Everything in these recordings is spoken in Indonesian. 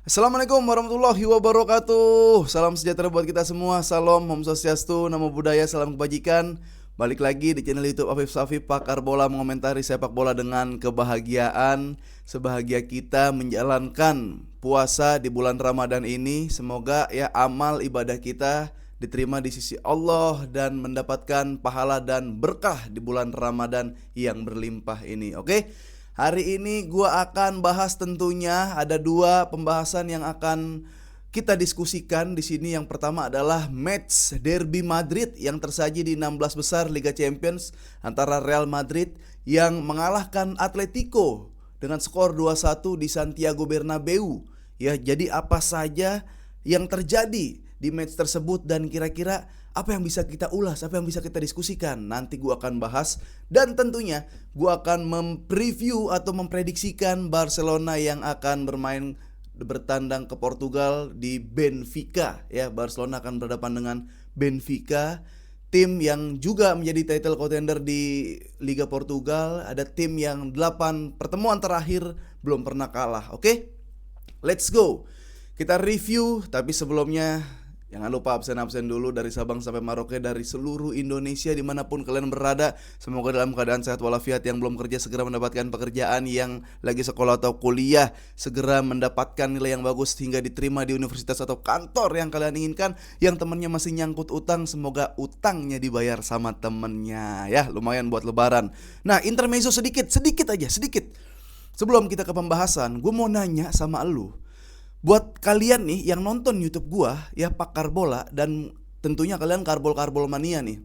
Assalamualaikum warahmatullahi wabarakatuh. Salam sejahtera buat kita semua. Salam, Om Swastiastu, Namo Buddhaya, salam kebajikan. Balik lagi di channel YouTube Afif Safif, pakar bola mengomentari sepak bola dengan kebahagiaan. Sebahagia kita menjalankan puasa di bulan Ramadan ini. Semoga ya amal ibadah kita diterima di sisi Allah dan mendapatkan pahala dan berkah di bulan Ramadan yang berlimpah ini. Oke? Hari ini gua akan bahas, tentunya ada dua pembahasan yang akan kita diskusikan di sini. Yang pertama adalah match Derby Madrid yang tersaji di 16 besar Liga Champions antara Real Madrid yang mengalahkan Atletico dengan skor 2-1 di Santiago Bernabeu. Ya, jadi apa saja yang terjadi di match tersebut dan kira-kira apa yang bisa kita ulas, apa yang bisa kita diskusikan, nanti gue akan bahas. Dan tentunya gue akan mempreview atau memprediksikan Barcelona yang akan bertandang ke Portugal di Benfica. Ya, Barcelona akan berhadapan dengan Benfica, tim yang juga menjadi title contender di Liga Portugal. Ada tim yang 8 pertemuan terakhir belum pernah kalah. Oke? Let's go. Kita review, tapi sebelumnya jangan lupa absen-absen dulu dari Sabang sampai Merauke, dari seluruh Indonesia dimanapun kalian berada. Semoga dalam keadaan sehat walafiat. Yang belum kerja segera mendapatkan pekerjaan, yang lagi sekolah atau kuliah segera mendapatkan nilai yang bagus hingga diterima di universitas atau kantor yang kalian inginkan. Yang temannya masih nyangkut utang, semoga utangnya dibayar sama temennya. Ya, lumayan buat lebaran. Nah, intermezzo sedikit aja. Sebelum kita ke pembahasan, gue mau nanya sama lu. Buat kalian nih yang nonton YouTube gua, ya pakar bola, dan tentunya kalian karbol mania nih.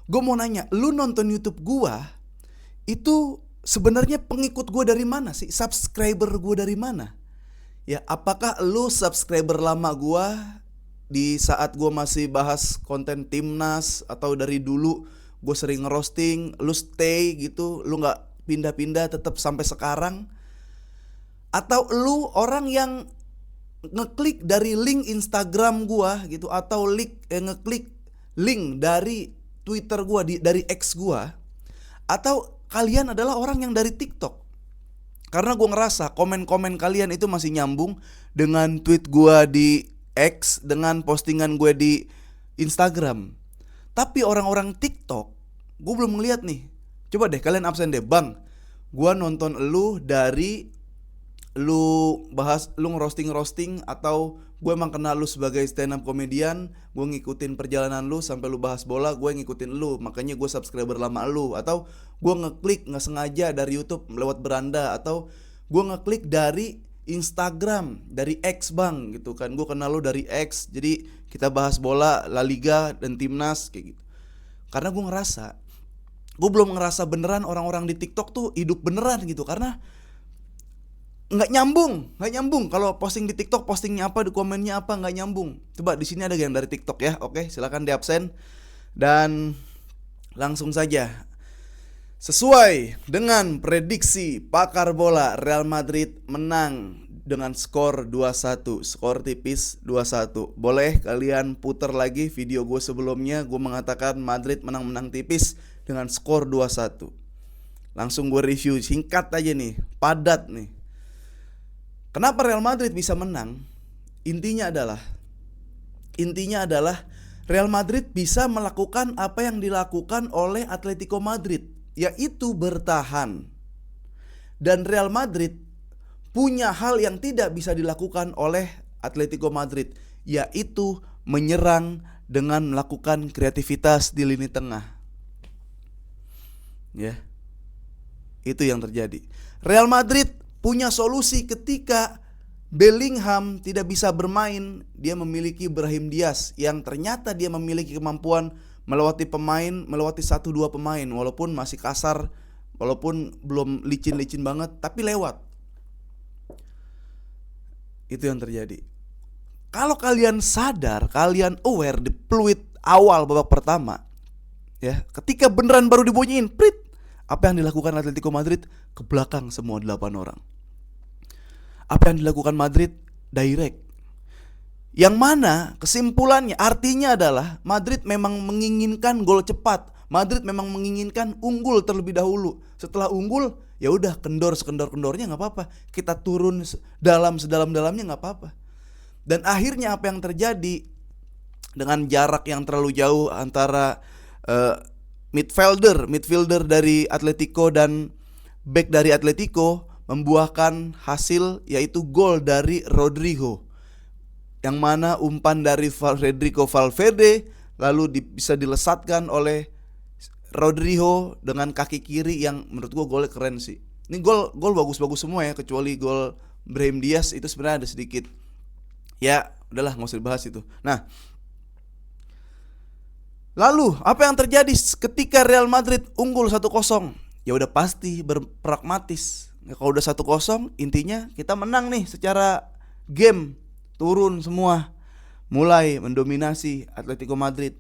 Gue mau nanya, lu nonton YouTube gua itu sebenarnya pengikut gua dari mana sih? Subscriber gua dari mana? Ya, apakah lu subscriber lama gua di saat gua masih bahas konten timnas, atau dari dulu gue sering ngerosting, lu stay gitu, lu nggak pindah-pindah tetap sampai sekarang? Atau lu orang yang ngeklik dari link Instagram gua gitu, atau ngeklik link dari Twitter gua, dari X gua, atau kalian adalah orang yang dari TikTok? Karena gua ngerasa komen-komen kalian itu masih nyambung dengan tweet gua di X, dengan postingan gue di Instagram. Tapi orang-orang TikTok gua belum ngeliat nih. Coba deh kalian absen deh, Bang. Gua nonton lu dari lu ngerosting, atau gue emang kenal lu sebagai stand up comedian, gue ngikutin perjalanan lu sampai lu bahas bola, gue ngikutin lu, makanya gue subscriber lama lu. Atau gue ngeklik nggak sengaja dari YouTube lewat beranda, atau gue ngeklik dari Instagram, dari X, Bang, gitu kan, gue kenal lu dari X, jadi kita bahas bola, La Liga dan timnas kayak gitu. Karena gue belum ngerasa beneran orang-orang di TikTok tuh hidup beneran gitu. Karena nggak nyambung kalau posting di TikTok, postingnya apa, di komennya apa, nggak nyambung. Coba di sini ada yang dari TikTok ya. Oke, silakan di absen dan langsung saja. Sesuai dengan prediksi pakar bola, Real Madrid menang dengan skor 2-1, skor tipis 2-1. Boleh kalian putar lagi video gue sebelumnya, gue mengatakan Madrid menang tipis dengan skor 2-1. Langsung gue review singkat aja nih, padat nih. Kenapa Real Madrid bisa menang? Intinya adalah Real Madrid bisa melakukan apa yang dilakukan oleh Atletico Madrid, yaitu bertahan. Dan Real Madrid punya hal yang tidak bisa dilakukan oleh Atletico Madrid, yaitu menyerang dengan melakukan kreativitas di lini tengah. Ya. Itu yang terjadi. Real Madrid punya solusi ketika Bellingham tidak bisa bermain. Dia memiliki Brahim Diaz yang ternyata dia memiliki kemampuan melewati 1-2 pemain, walaupun masih kasar, walaupun belum licin-licin banget, tapi lewat. Itu yang terjadi. Kalau kalian sadar, kalian aware di peluit awal babak pertama, ya, ketika beneran baru dibunyiin prit, apa yang dilakukan Atletico Madrid? Ke belakang semua 8 orang. Apa yang dilakukan Madrid? Direct. Yang mana kesimpulannya, artinya adalah Madrid memang menginginkan gol cepat. Madrid memang menginginkan unggul terlebih dahulu. Setelah unggul, ya udah kendor sekendor-kendornya nggak apa-apa, kita turun sedalam-dalamnya nggak apa-apa. Dan akhirnya apa yang terjadi, dengan jarak yang terlalu jauh antara midfielder dari Atletico dan back dari Atletico, membuahkan hasil yaitu gol dari Rodrigo, yang mana umpan dari Federico Valverde lalu bisa dilesatkan oleh Rodrigo dengan kaki kiri, yang menurut gue golnya keren sih. Ini gol bagus-bagus semua ya, kecuali gol Brahim Diaz itu sebenarnya ada sedikit, ya udahlah nggak usah dibahas itu. Nah, lalu apa yang terjadi ketika Real Madrid unggul 1-0? Ya udah pasti berpragmatis. Ya, kalau udah 1-0 intinya kita menang nih secara game, turun semua, mulai mendominasi Atletico Madrid.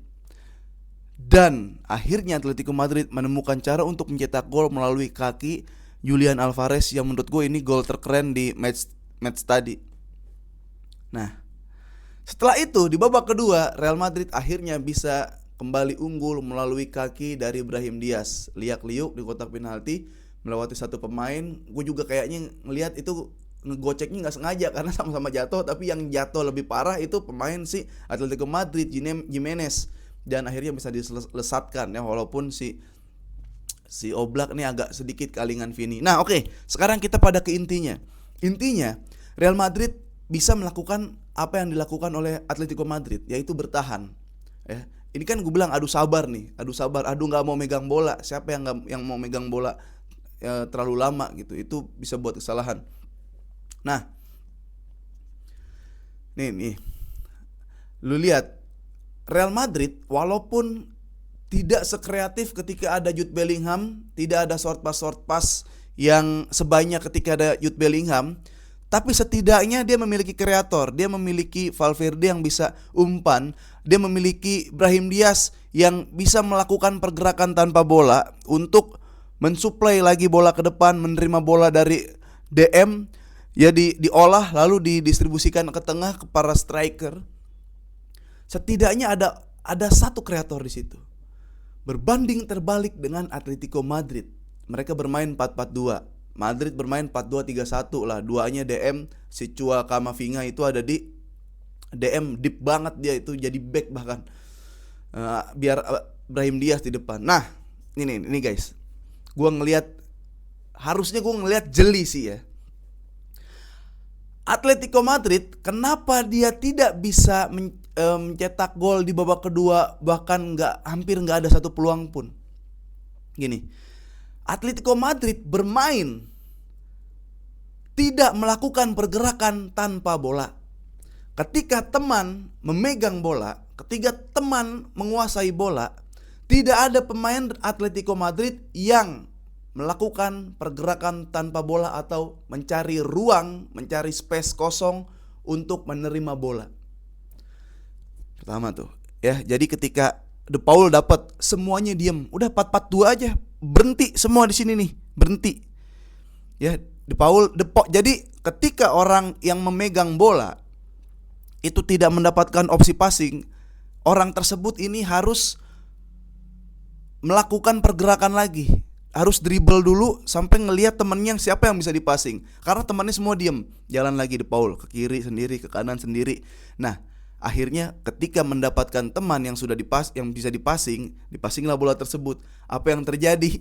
Dan akhirnya Atletico Madrid menemukan cara untuk mencetak gol melalui kaki Julian Alvarez, yang menurut gue ini gol terkeren di match tadi. Nah, setelah itu di babak kedua Real Madrid akhirnya bisa kembali unggul melalui kaki dari Brahim Diaz, liak-liuk di kotak penalti melewati satu pemain. Gue juga kayaknya ngelihat itu ngegoceknya nggak sengaja karena sama-sama jatuh, tapi yang jatuh lebih parah itu pemain si Atletico Madrid, Jimenez, dan akhirnya bisa dilesatkan ya, walaupun si Oblak nih agak sedikit kalingan Vini. Nah oke, sekarang kita pada ke intinya. Intinya Real Madrid bisa melakukan apa yang dilakukan oleh Atletico Madrid, yaitu bertahan ya. Ini kan gue bilang adu sabar, adu nggak mau megang bola. Siapa yang mau megang bola terlalu lama gitu, itu bisa buat kesalahan. Nah, nih, lu lihat Real Madrid walaupun tidak sekreatif ketika ada Jude Bellingham, tidak ada short pass yang sebanyak ketika ada Jude Bellingham, tapi setidaknya dia memiliki kreator, dia memiliki Valverde yang bisa umpan, dia memiliki Brahim Diaz yang bisa melakukan pergerakan tanpa bola untuk mensuplai lagi bola ke depan, menerima bola dari DM, ya diolah lalu didistribusikan ke tengah ke para striker. Setidaknya ada satu kreator di situ. Berbanding terbalik dengan Atletico Madrid, mereka bermain 4-4-2. Madrid bermain 4-2-3-1 lah. Duanya DM, si Chua Camavinga itu ada di DM deep banget, dia itu jadi back bahkan. Biar Brahim Diaz di depan. Nah, ini guys. Harusnya gue ngelihat jeli sih ya. Atletico Madrid kenapa dia tidak bisa mencetak gol di babak kedua, bahkan hampir nggak ada satu peluang pun. Gini, Atletico Madrid bermain tidak melakukan pergerakan tanpa bola. Ketika teman memegang bola, ketika teman menguasai bola, tidak ada pemain Atletico Madrid yang melakukan pergerakan tanpa bola atau mencari ruang, mencari space kosong untuk menerima bola. Pertama tuh, ya. Jadi ketika De Paul dapat, semuanya diem. Udah 4-4-2 aja. Berhenti semua di sini nih, berhenti. Ya, jadi ketika orang yang memegang bola itu tidak mendapatkan opsi passing, orang tersebut ini harus melakukan pergerakan lagi. Harus dribble dulu sampai ngelihat temennya siapa yang bisa dipassing. Karena temannya semua diem. Jalan lagi De Paul ke kiri sendiri, ke kanan sendiri. Nah, akhirnya ketika mendapatkan teman yang sudah yang bisa dipassinglah bola tersebut. Apa yang terjadi?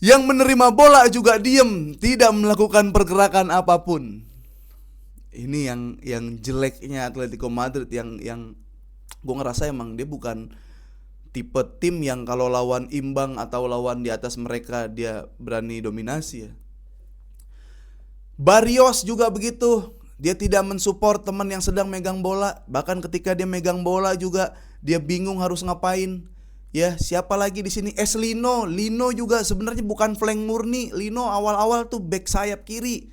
Yang menerima bola juga diem, tidak melakukan pergerakan apapun. Ini yang jeleknya Atletico Madrid, yang gue ngerasa emang dia bukan tipe tim yang kalau lawan imbang atau lawan di atas mereka dia berani dominasi ya. Barrios juga begitu. Dia tidak mensupport teman yang sedang megang bola. Bahkan ketika dia megang bola juga dia bingung harus ngapain. Ya, siapa lagi di sini? Lino juga sebenarnya bukan flank murni. Lino awal-awal tuh back sayap kiri.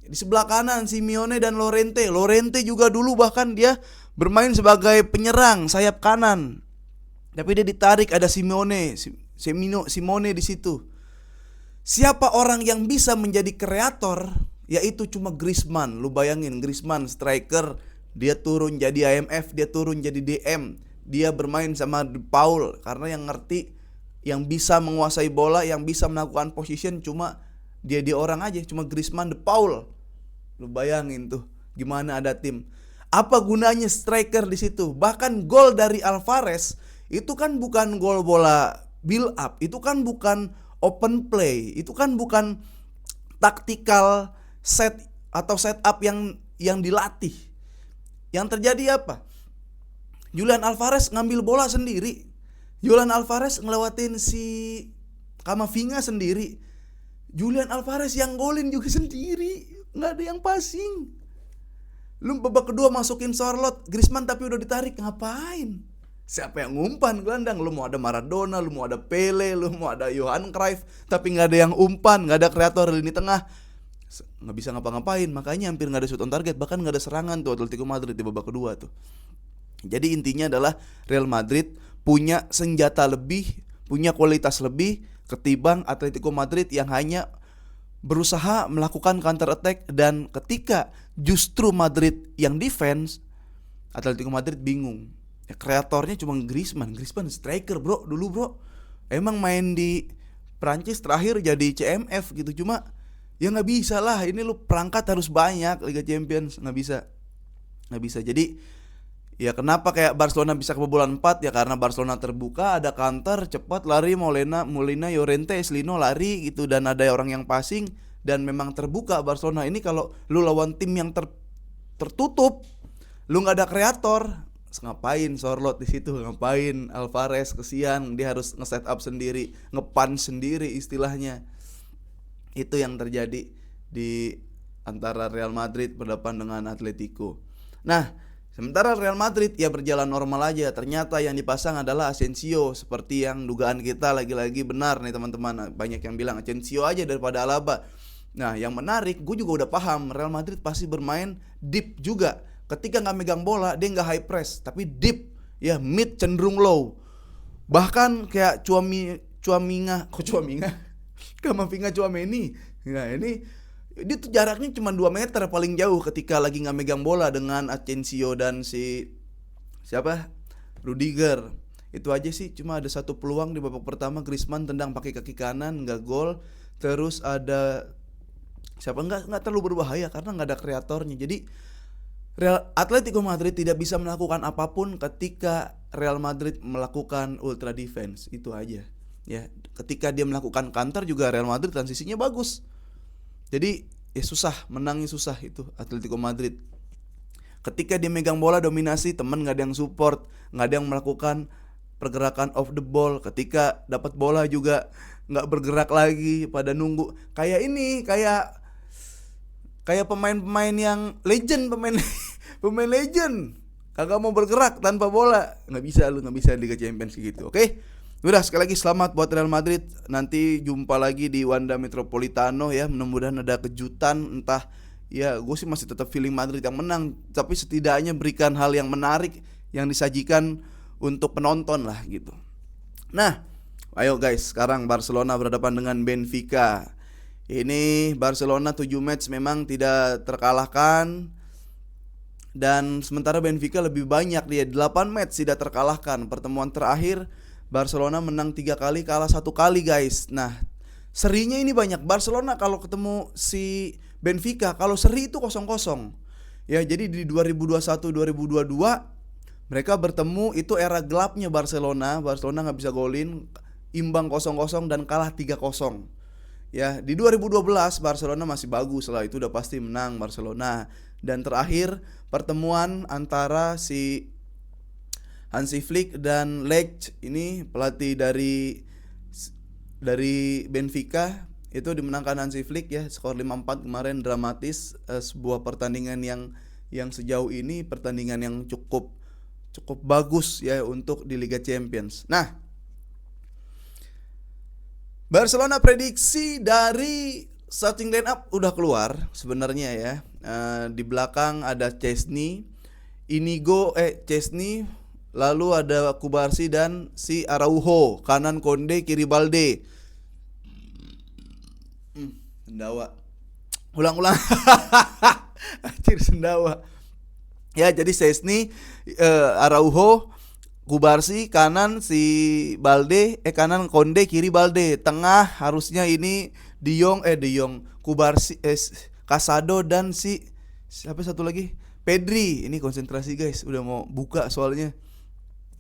Di sebelah kanan Simeone dan Llorente. Llorente juga dulu bahkan dia bermain sebagai penyerang sayap kanan. Tapi dia ditarik, ada Simone di situ. Siapa orang yang bisa menjadi kreator? Yaitu cuma Griezmann. Lu bayangin, Griezmann striker, dia turun jadi IMF, dia turun jadi DM. Dia bermain sama De Paul karena yang ngerti yang bisa menguasai bola, yang bisa melakukan position cuma dia orang aja, cuma Griezmann, De Paul. Lu bayangin tuh gimana ada tim. Apa gunanya striker di situ? Bahkan gol dari Alvarez itu kan bukan gol bola build up, itu kan bukan open play, itu kan bukan taktikal set atau setup yang dilatih. Yang terjadi apa? Julian Alvarez ngambil bola sendiri. Julian Alvarez ngelewatin si Camavinga sendiri. Julian Alvarez yang golin juga sendiri, nggak ada yang passing. Lu babak kedua masukin Charlotte, Griezmann tapi udah ditarik, ngapain? Siapa yang ngumpan gelandang? Lu mau ada Maradona, lu mau ada Pele, lu mau ada Johan Cruyff, tapi nggak ada yang umpan, nggak ada kreator lini tengah, nggak bisa ngapa-ngapain. Makanya hampir nggak ada shoot on target, bahkan nggak ada serangan tuh Atletico Madrid di babak kedua tuh. Jadi intinya adalah Real Madrid punya senjata lebih, punya kualitas lebih ketimbang Atletico Madrid yang hanya berusaha melakukan counter attack, dan ketika justru Madrid yang defense, Atletico Madrid bingung. Ya, kreatornya cuma Griezmann striker bro, dulu bro. Emang main di Prancis terakhir jadi CMF gitu, cuma ya nggak bisa lah. Ini lu perangkat harus banyak Liga Champions, nggak bisa. Jadi ya kenapa kayak Barcelona bisa kebobolan 4 ya karena Barcelona terbuka, ada counter, cepat lari Molina, Llorente, Slino lari gitu, dan ada orang yang passing dan memang terbuka Barcelona. Ini kalau lu lawan tim yang tertutup, lu nggak ada kreator, ngapain Charlotte di situ, ngapain Alvarez, kesian dia harus nge-set up sendiri, nge-punch sendiri istilahnya. Itu yang terjadi di antara Real Madrid berhadapan dengan Atletico. Nah, sementara Real Madrid ya berjalan normal aja. Ternyata yang dipasang adalah Asensio, seperti yang dugaan kita lagi-lagi benar nih teman-teman. Banyak yang bilang Asensio aja daripada Alaba. Nah, yang menarik, gue juga udah paham Real Madrid pasti bermain deep juga. Ketika nggak megang bola, dia nggak high press, tapi deep, ya mid cenderung low. Bahkan kayak Camavinga, Tchouaméni. Nah, ini dia tuh jaraknya cuma 2 meter paling jauh ketika lagi nggak megang bola dengan Asensio dan Rudiger. Itu aja sih, cuma ada satu peluang di babak pertama, Griezmann tendang pakai kaki kanan, nggak gol. Terus ada nggak terlalu berbahaya karena nggak ada kreatornya. Jadi Atletico Madrid tidak bisa melakukan apapun ketika Real Madrid melakukan ultra defense. Itu aja. Ya, ketika dia melakukan counter juga Real Madrid transisinya bagus. Jadi ya susah, menangnya susah itu Atletico Madrid. Ketika dia megang bola dominasi, temen nggak ada yang support, nggak ada yang melakukan pergerakan off the ball. Ketika dapat bola juga nggak bergerak lagi, pada nunggu. Kayak pemain-pemain yang legend, pemain legend kagak mau bergerak tanpa bola, nggak bisa Liga Champions gitu. Oke? Udah, sekali lagi selamat buat Real Madrid. Nanti jumpa lagi di Wanda Metropolitano ya. Mudah-mudahan ada kejutan. Entah, ya gue sih masih tetap feeling Madrid yang menang, tapi setidaknya berikan hal yang menarik yang disajikan untuk penonton lah gitu. Nah, ayo guys, sekarang Barcelona berhadapan dengan Benfica. Ini Barcelona 7 match memang tidak terkalahkan, dan sementara Benfica lebih banyak, dia 8 match tidak terkalahkan. Pertemuan terakhir Barcelona menang 3 kali, kalah 1 kali guys. Nah, serinya ini banyak. Barcelona kalau ketemu si Benfica, kalau seri itu 0-0. Ya, jadi di 2021-2022 mereka bertemu, itu era gelapnya Barcelona. Barcelona gak bisa golin, imbang 0-0 dan kalah 3-0. Ya, di 2012 Barcelona masih bagus, setelah itu udah pasti menang Barcelona. Dan terakhir pertemuan antara si Hansi Flick dan Leg, ini pelatih dari Benfica, itu dimenangkan Hansi Flick ya, skor 5-4 kemarin, dramatis. Sebuah pertandingan yang sejauh ini pertandingan yang cukup bagus ya untuk di Liga Champions. Nah, Barcelona prediksi dari starting line up udah keluar sebenarnya ya. Di belakang ada Chesney, Chesney, lalu ada Kubarsi dan si Araujo, kanan Konde, kiri Balde. Sendawa. Ulang. Anjir, sendawa. Ya, jadi Chesney, Araujo, Kubarsi, kanan si Balde, kanan Konde, kiri Balde, tengah harusnya ini De Jong, Kubarsi, Casado dan si siapa satu lagi? Pedri. Ini konsentrasi guys, udah mau buka soalnya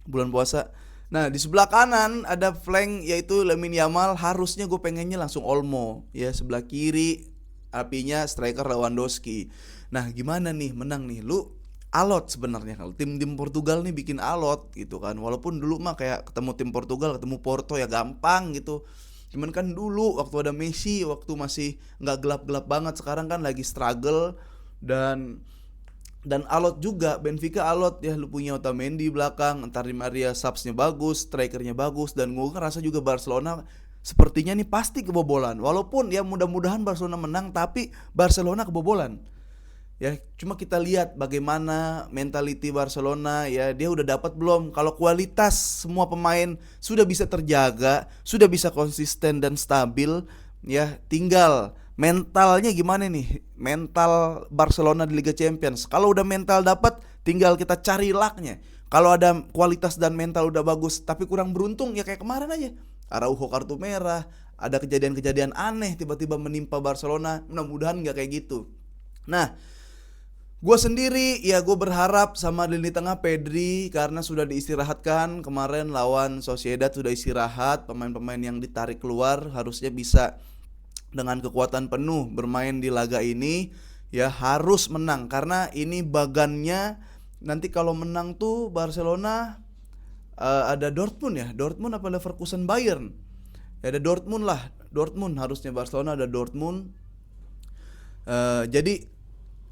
bulan puasa. Nah di sebelah kanan ada flank yaitu Lamine Yamal. Harusnya gue pengennya langsung Olmo ya. Sebelah kiri apinya striker Lewandowski. Nah gimana nih menang nih? Lu alot sebenarnya kalau tim Portugal nih bikin alot gitu kan. Walaupun dulu mah kayak ketemu tim Portugal, ketemu Porto ya gampang gitu. Cuman kan dulu waktu ada Messi, waktu masih nggak gelap-gelap banget. Sekarang kan lagi struggle dan alot juga. Benfica alot ya, lu punya Otamendi belakang, entar Di Maria subsnya bagus, strikernya bagus, dan gue ngerasa juga Barcelona sepertinya nih pasti kebobolan. Walaupun ya mudah-mudahan Barcelona menang, tapi Barcelona kebobolan. Ya cuma kita lihat bagaimana mentality Barcelona ya, dia udah dapat belum? Kalau kualitas semua pemain sudah bisa terjaga, sudah bisa konsisten dan stabil, ya tinggal mentalnya gimana nih? Mental Barcelona di Liga Champions. Kalau udah mental dapat, tinggal kita cari lucknya. Kalau ada kualitas dan mental udah bagus tapi kurang beruntung ya kayak kemarin aja. Araujo kartu merah, ada kejadian-kejadian aneh tiba-tiba menimpa Barcelona. Mudah-mudahan nggak kayak gitu. Nah, gue sendiri ya gue berharap sama lini tengah Pedri karena sudah diistirahatkan kemarin lawan Sociedad, sudah istirahat. Pemain-pemain yang ditarik keluar harusnya bisa dengan kekuatan penuh bermain di laga ini. Ya harus menang karena ini bagannya nanti kalau menang tuh Barcelona ada Dortmund ya, Dortmund apa Leverkusen Bayern ya, ada Dortmund lah, Dortmund harusnya Barcelona ada Dortmund. Jadi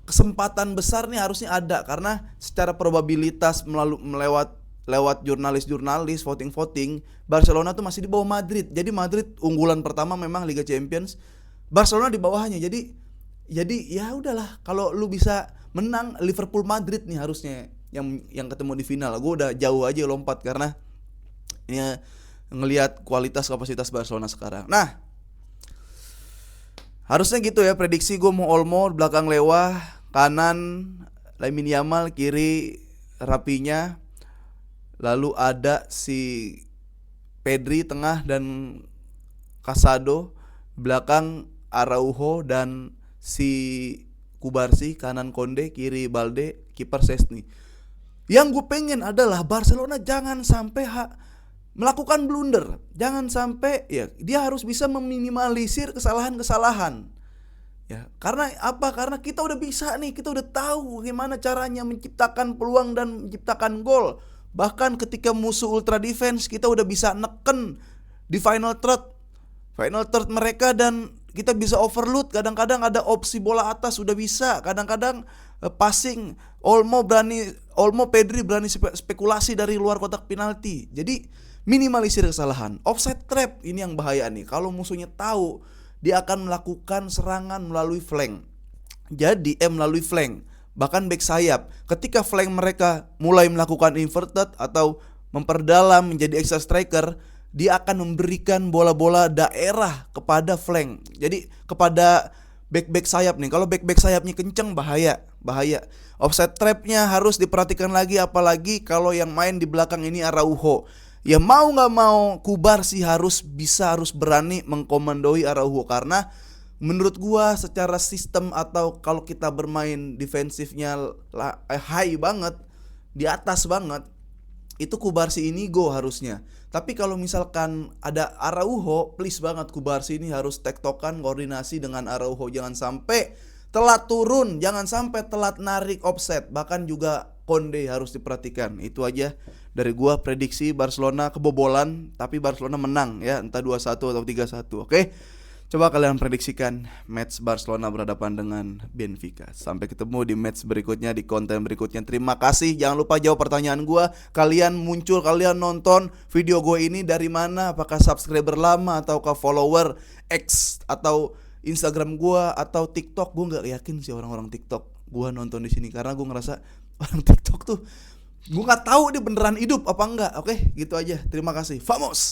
kesempatan besar nih harusnya ada karena secara probabilitas lewat jurnalis voting Barcelona tuh masih di bawah Madrid. Jadi Madrid unggulan pertama memang Liga Champions, Barcelona di bawahnya. Jadi ya udahlah, kalau lu bisa menang Liverpool Madrid nih harusnya yang ketemu di final. Gue udah jauh aja lompat karena ya ngelihat kualitas kapasitas Barcelona sekarang. Nah, harusnya gitu ya prediksi gue. Mau Olmo belakang Lewa, kanan Lamine Yamal, kiri Rapinya, lalu ada si Pedri tengah dan Casado, belakang Araujo dan si Kubarsi, kanan Konde, kiri Balde, kiper Szczęsny. Yang gue pengen adalah Barcelona jangan sampai melakukan blunder. Jangan sampai ya, dia harus bisa meminimalisir kesalahan-kesalahan. Ya, karena apa? Karena kita udah bisa nih, kita udah tahu gimana caranya menciptakan peluang dan menciptakan gol. Bahkan ketika musuh ultra defense kita udah bisa neken di final third mereka dan kita bisa overload. Kadang-kadang ada opsi bola atas udah bisa, kadang-kadang passing Olmo Pedri berani spekulasi dari luar kotak penalti. Jadi minimalisir kesalahan. Offside trap ini yang bahaya nih. Kalau musuhnya tahu dia akan melakukan serangan melalui flank. Melalui flank, bahkan back sayap. Ketika flank mereka mulai melakukan inverted atau memperdalam menjadi extra striker, dia akan memberikan bola-bola daerah kepada flank. Jadi kepada back sayap nih. Kalau back sayapnya kenceng bahaya. Offside trapnya harus diperhatikan lagi, apalagi kalau yang main di belakang ini Araujo. Ya mau nggak mau Kubarsi harus berani mengkomandoi Araujo, karena menurut gua secara sistem atau kalau kita bermain defensifnya high banget, di atas banget, itu Kubarsi ini go harusnya. Tapi kalau misalkan ada Araujo, please banget Kubarsi ini harus tektokan koordinasi dengan Araujo. Jangan sampai telat turun, jangan sampai telat narik offset, bahkan juga Konde harus diperhatikan. Itu aja dari gua, prediksi Barcelona kebobolan tapi Barcelona menang ya, entah 2-1 atau 3-1. Oke. Coba kalian prediksikan match Barcelona berhadapan dengan Benfica. Sampai ketemu di match berikutnya, di konten berikutnya. Terima kasih. Jangan lupa jawab pertanyaan gua. Kalian nonton video gue ini dari mana? Apakah subscriber lama ataukah follower X atau Instagram gua atau TikTok? Gua nggak yakin sih orang-orang TikTok gua nonton di sini, karena gua ngerasa orang TikTok tuh gue nggak tahu dia beneran hidup apa enggak. Oke, gitu aja. Terima kasih. Vamos.